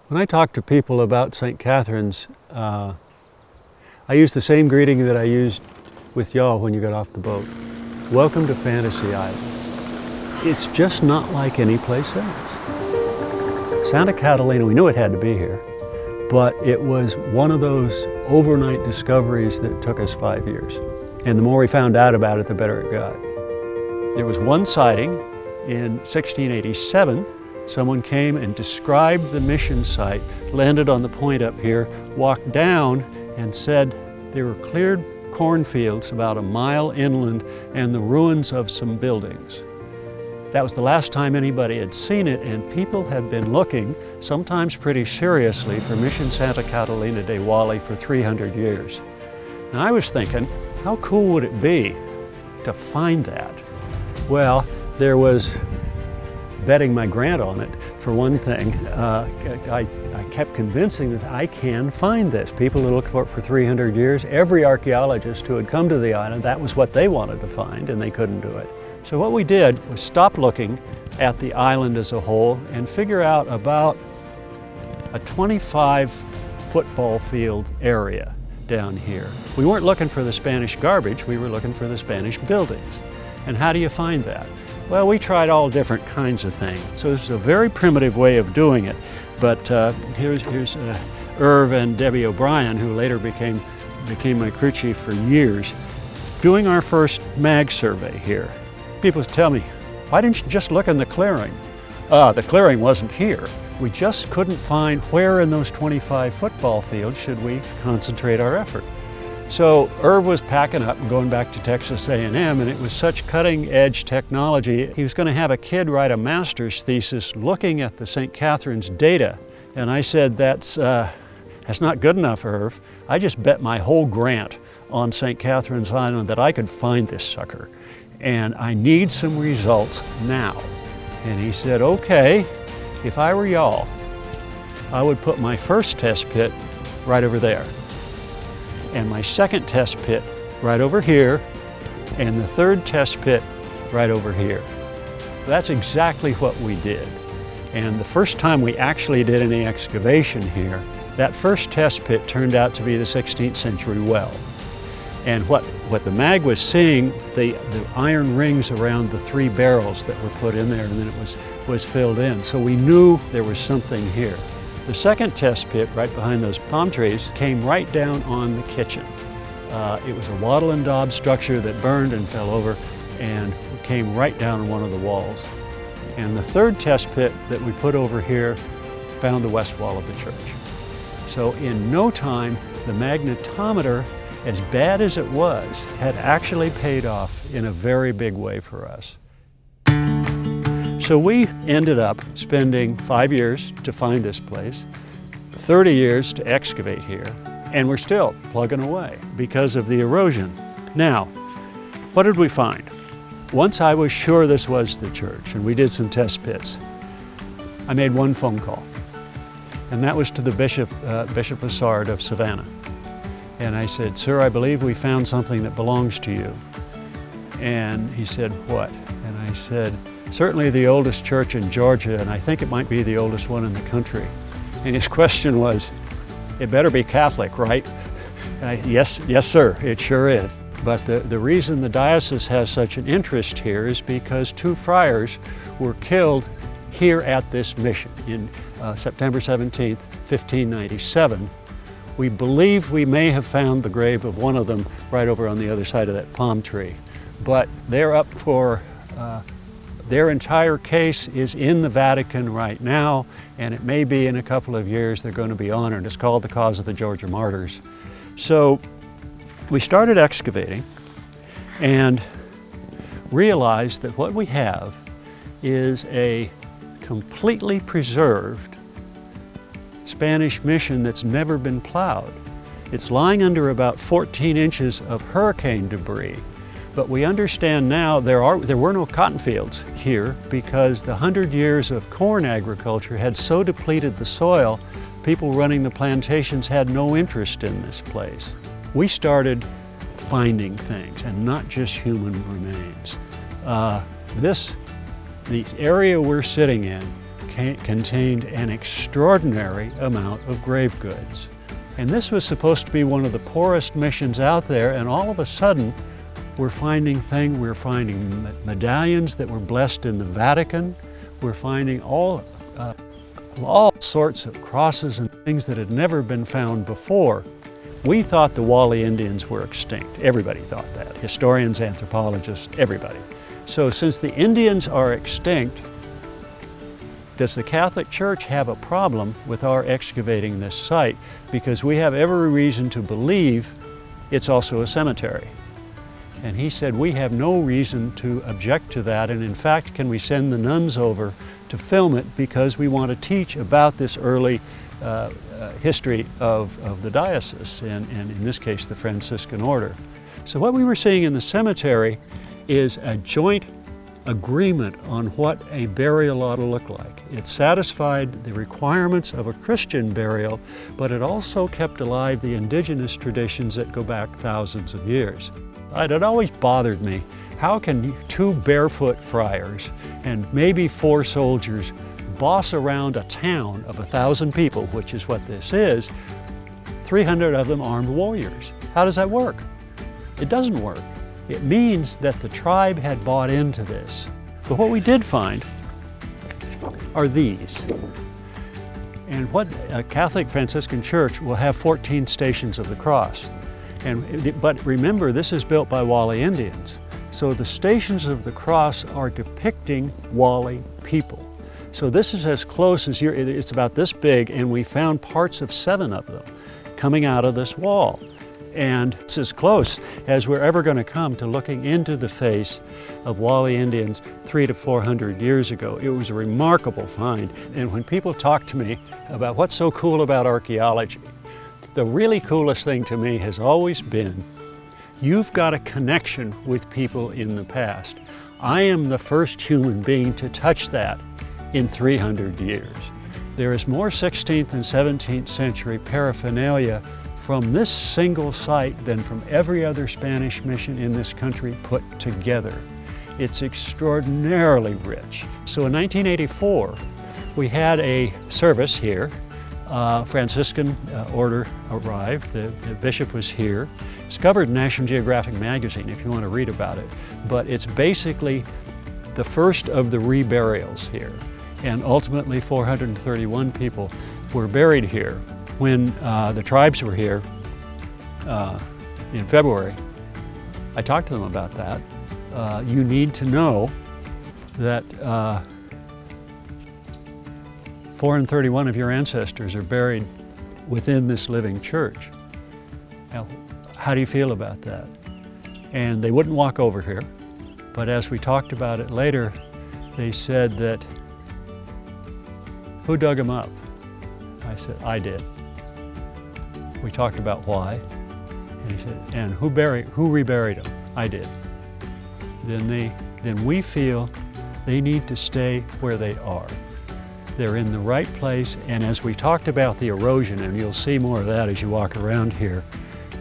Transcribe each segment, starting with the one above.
When I talk to people about St. Catherine's, I use the same greeting that I used with y'all when you got off the boat. Welcome to Fantasy Island. It's just not like any place else. Santa Catalina, we knew it had to be here, but it was one of those overnight discoveries that took us 5 years. And the more we found out about it, the better it got. There was one sighting in 1687. Someone came and described the mission site, landed on the point up here, walked down and said there were cleared cornfields about a mile inland and the ruins of some buildings. That was the last time anybody had seen it, and people had been looking, sometimes pretty seriously, for Mission Santa Catalina de Guale for 300 years. And I was thinking, how cool would it be to find that? Well, there was betting my grant on it, for one thing. I kept convincing that I can find this. People who looked for it for 300 years, every archaeologist who had come to the island, that was what they wanted to find, and they couldn't do it. So what we did was stop looking at the island as a whole and figure out about a 25 football field area down here. We weren't looking for the Spanish garbage, we were looking for the Spanish buildings. And how do you find that? Well, we tried all different kinds of things. So this is a very primitive way of doing it. But here's Irv and Debbie O'Brien, who later became my crew chief for years, doing our first mag survey here. People tell me, why didn't you just look in the clearing? The clearing wasn't here. We just couldn't find where in those 25 football fields should we concentrate our effort. So Irv was packing up and going back to Texas A&M, and it was such cutting-edge technology. He was going to have a kid write a master's thesis looking at the St. Catherine's data. And I said, that's not good enough, Irv. I just bet my whole grant on St. Catherine's Island that I could find this sucker. And I need some results now. And he said, okay, if I were y'all, I would put my first test pit right over there, and my second test pit right over here, and the third test pit right over here. That's exactly what we did. And the first time we actually did any excavation here, that first test pit turned out to be the 16th century well. And what the mag was seeing, the iron rings around the 3 barrels that were put in there, and then it was filled in. So we knew there was something here. The second test pit, right behind those palm trees, came right down on the kitchen. It was a wattle and daub structure that burned and fell over and came right down on one of the walls. And the third test pit that we put over here found the west wall of the church. So in no time, the magnetometer, as bad as it was, had actually paid off in a very big way for us. So we ended up spending 5 years to find this place, 30 years to excavate here, and we're still plugging away because of the erosion. Now, what did we find? Once I was sure this was the church, and we did some test pits, I made one phone call, and that was to the Bishop Lessard of Savannah. And I said, sir, I believe we found something that belongs to you. And he said, what? And I said, certainly the oldest church in Georgia, and I think it might be the oldest one in the country. And his question was, it better be Catholic, right? And yes, sir, it sure is. But the reason the diocese has such an interest here is because 2 friars were killed here at this mission in September 17th, 1597. We believe we may have found the grave of one of them right over on the other side of that palm tree. But they're up for, their entire case is in the Vatican right now, and it may be in a couple of years they're going to be honored. It's called the Cause of the Georgia Martyrs. So we started excavating and realized that what we have is a completely preserved Spanish mission that's never been plowed. It's lying under about 14 inches of hurricane debris. But we understand now there were no cotton fields here because the 100 years of corn agriculture had so depleted the soil, people running the plantations had no interest in this place. We started finding things, and not just human remains. The area we're sitting in contained an extraordinary amount of grave goods. And this was supposed to be one of the poorest missions out there, and all of a sudden we're finding medallions that were blessed in the Vatican. We're finding all sorts of crosses and things that had never been found before. We thought the Guale Indians were extinct. Everybody thought that. Historians, anthropologists, everybody. So since the Indians are extinct, does the Catholic Church have a problem with our excavating this site? Because we have every reason to believe it's also a cemetery. And he said, we have no reason to object to that, and in fact, can we send the nuns over to film it because we want to teach about this early history of the diocese, and in this case, the Franciscan order. So what we were seeing in the cemetery is a joint agreement on what a burial ought to look like. It satisfied the requirements of a Christian burial, but it also kept alive the indigenous traditions that go back thousands of years. It had always bothered me, how can two barefoot friars and maybe 4 soldiers boss around a town of 1,000 people, which is what this is, 300 of them armed warriors? How does that work? It doesn't work. It means that the tribe had bought into this. But what we did find are these. And what a Catholic Franciscan church will have 14 stations of the cross. But remember, this is built by Guale Indians. So the stations of the cross are depicting Guale people. So this is as close as it's about this big, and we found parts of 7 of them coming out of this wall. And it's as close as we're ever going to come to looking into the face of Guale Indians 300 to 400 years ago. It was a remarkable find. And when people talk to me about what's so cool about archaeology, the really coolest thing to me has always been, you've got a connection with people in the past. I am the first human being to touch that in 300 years. There is more 16th and 17th century paraphernalia from this single site than from every other Spanish mission in this country put together. It's extraordinarily rich. So in 1984, we had a service here. Franciscan order arrived, the bishop was here. It's covered in National Geographic magazine if you want to read about it. But it's basically the first of the reburials here. And ultimately 431 people were buried here. When the tribes were here in February, I talked to them about that. You need to know that 431 of your ancestors are buried within this living church. Now, how do you feel about that? And they wouldn't walk over here, but as we talked about it later, they said that, who dug them up? I said, I did. We talked about why, and he said, and who reburied them? I did. Then we feel they need to stay where they are. They're in the right place, and as we talked about the erosion, and you'll see more of that as you walk around here,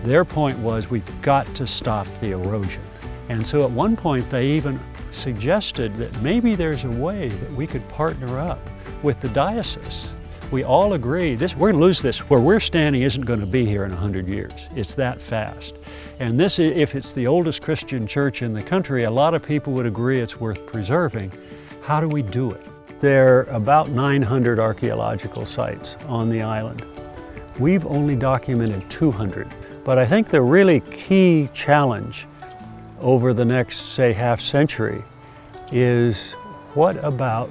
their point was we've got to stop the erosion. And so at one point they even suggested that maybe there's a way that we could partner up with the diocese. We all agree, we're going to lose this. Where we're standing isn't going to be here in 100 years. It's that fast. And this, if it's the oldest Christian church in the country, a lot of people would agree it's worth preserving. How do we do it? There are about 900 archaeological sites on the island. We've only documented 200. But I think the really key challenge over the next, say, half century is what about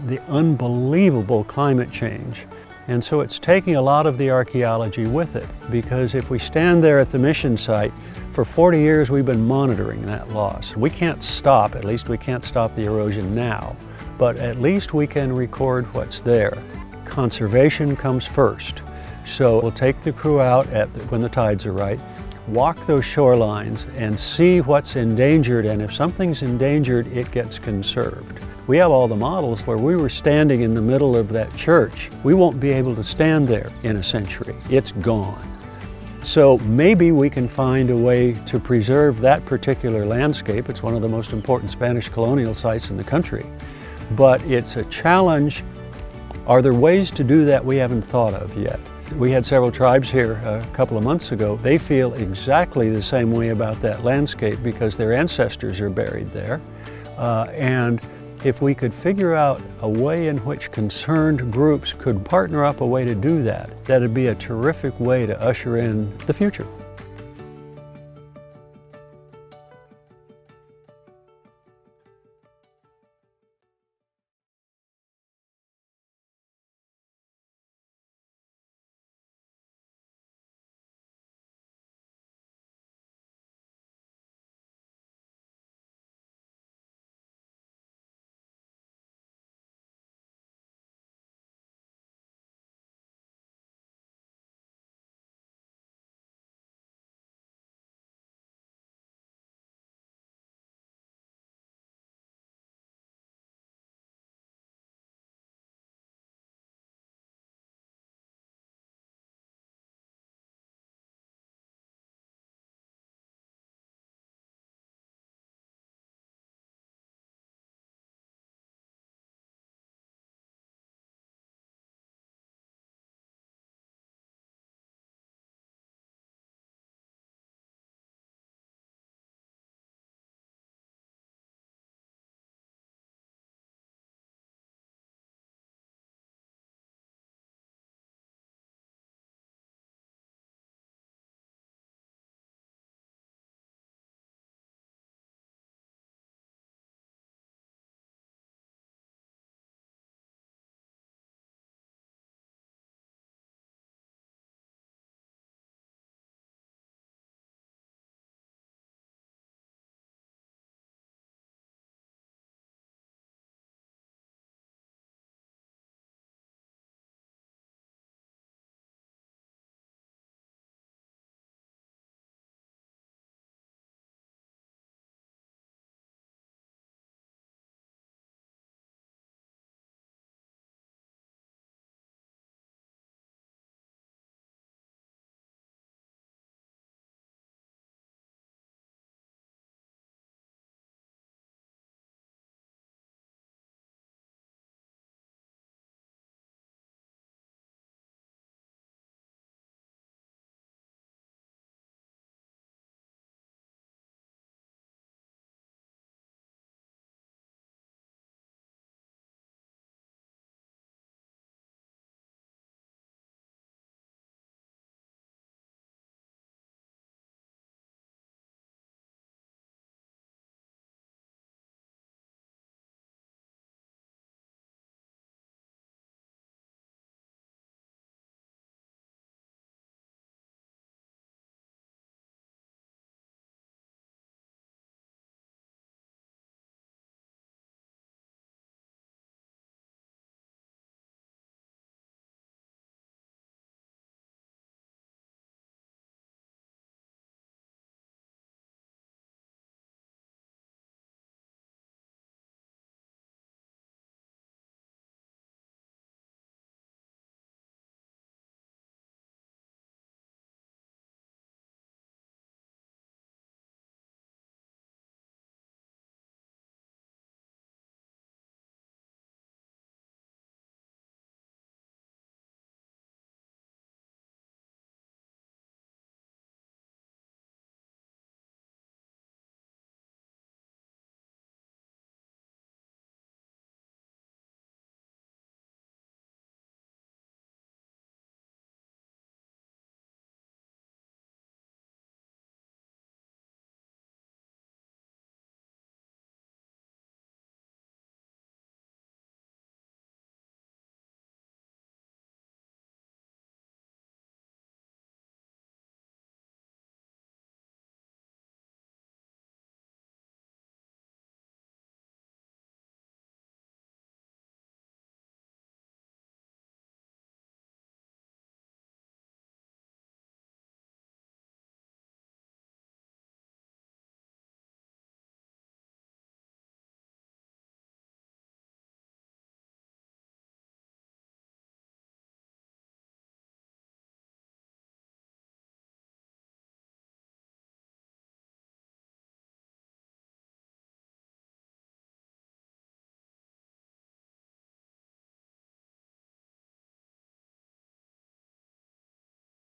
the unbelievable climate change? And so it's taking a lot of the archaeology with it, because if we stand there at the mission site, for 40 years we've been monitoring that loss. We can't stop, at least we can't stop the erosion now, but at least we can record what's there. Conservation comes first. So we'll take the crew out when the tides are right, walk those shorelines and see what's endangered, and if something's endangered, it gets conserved. We have all the models where we were standing in the middle of that church. We won't be able to stand there in a century. It's gone. So maybe we can find a way to preserve that particular landscape. It's one of the most important Spanish colonial sites in the country. but it's a challenge. Are there ways to do that we haven't thought of yet? We had several tribes here a couple of months ago. They feel exactly the same way about that landscape because their ancestors are buried there. And if we could figure out a way in which concerned groups could partner up a way to do that, that'd be a terrific way to usher in the future.